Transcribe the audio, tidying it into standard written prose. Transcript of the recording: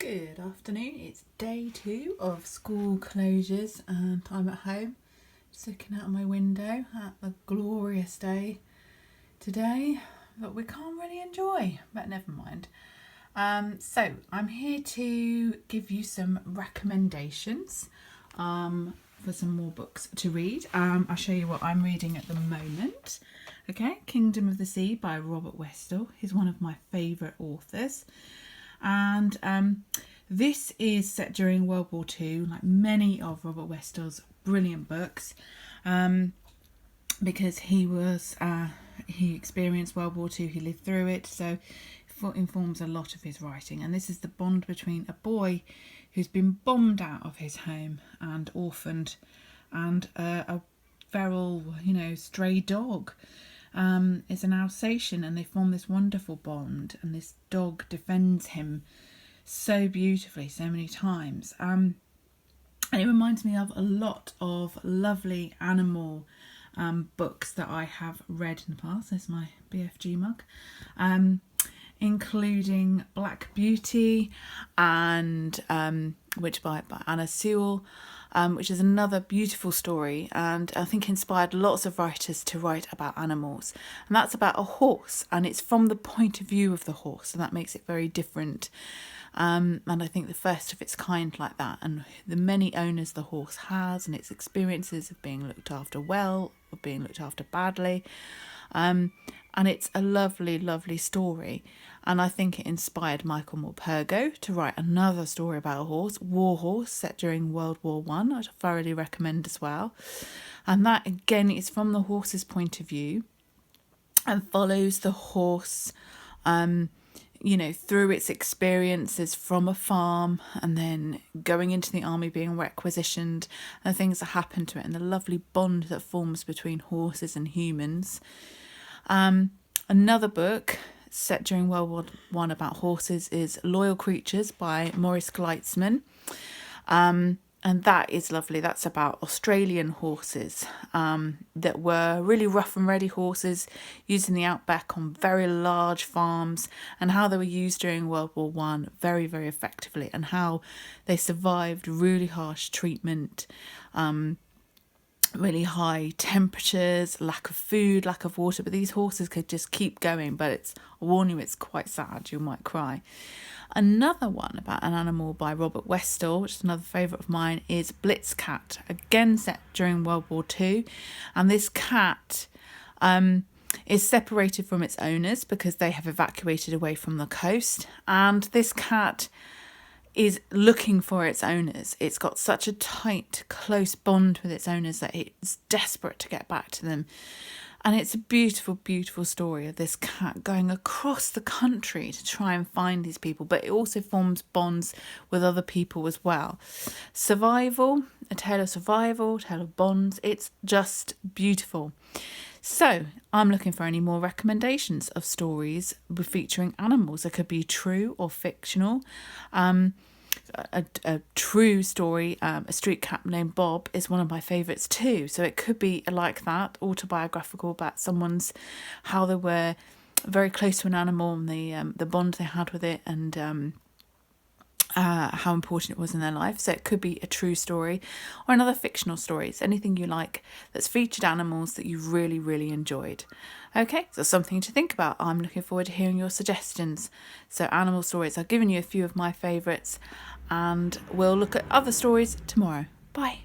Good afternoon. It's day 2 of school closures and I'm at home just looking out my window at the glorious day today that we can't really enjoy, but never mind. So I'm here to give you some recommendations for some more books to read. I'll show you what I'm reading at the moment. Okay, Kingdom of the Sea by Robert Westall. He's one of my favourite authors. And this is set during World War II, like many of Robert Westall's brilliant books, because he experienced World War II, he lived through it, so it informs a lot of his writing. And this is the bond between a boy who's been bombed out of his home and orphaned, and a feral, stray dog. Is an Alsatian, and they form this wonderful bond, and this dog defends him so beautifully so many times, and it reminds me of a lot of lovely animal books that I have read in the past. There's my BFG mug, including Black Beauty and which by Anna Sewell, which is another beautiful story, and I think inspired lots of writers to write about animals. And that's about a horse, and it's from the point of view of the horse, and that makes it very different. And I think the first of its kind like that, and the many owners the horse has, and its experiences of being looked after well, or being looked after badly. And it's a lovely, lovely story. And I think it inspired Michael Morpurgo to write another story about a horse, War Horse, set during World War I, which I thoroughly recommend as well. And that, again, is from the horse's point of view and follows the horse, through its experiences from a farm and then going into the army, being requisitioned, and the things that happen to it, and the lovely bond that forms between horses and humans. Another book set during World War I about horses is Loyal Creatures by Maurice Gleitzman. And that is lovely. That's about Australian horses that were really rough and ready horses used in the outback on very large farms, and how they were used during World War I very, very effectively, and how they survived really harsh treatment, really high temperatures, lack of food, lack of water, but these horses could just keep going. But I warn you, it's quite sad, you might cry. Another one about an animal by Robert Westall, which is another favourite of mine, is Blitz Cat, again set during World War II. And this cat is separated from its owners because they have evacuated away from the coast, and this cat is looking for its owners. It's got such a tight, close bond with its owners that it's desperate to get back to them. And it's a beautiful, beautiful story of this cat going across the country to try and find these people, but it also forms bonds with other people as well. Survival, a tale of survival, a tale of bonds. It's just beautiful. So I'm looking for any more recommendations of stories featuring animals. It could be true or fictional. A true story, A Street Cat Named Bob, is one of my favourites too. So it could be like that, autobiographical about how they were very close to an animal and the bond they had with it, and how important it was in their life. So it could be a true story or another fictional story. It's anything you like that's featured animals that you really, really enjoyed. Okay, so something to think about. I'm looking forward to hearing your suggestions. So animal stories, I've given you a few of my favourites, and we'll look at other stories tomorrow. Bye.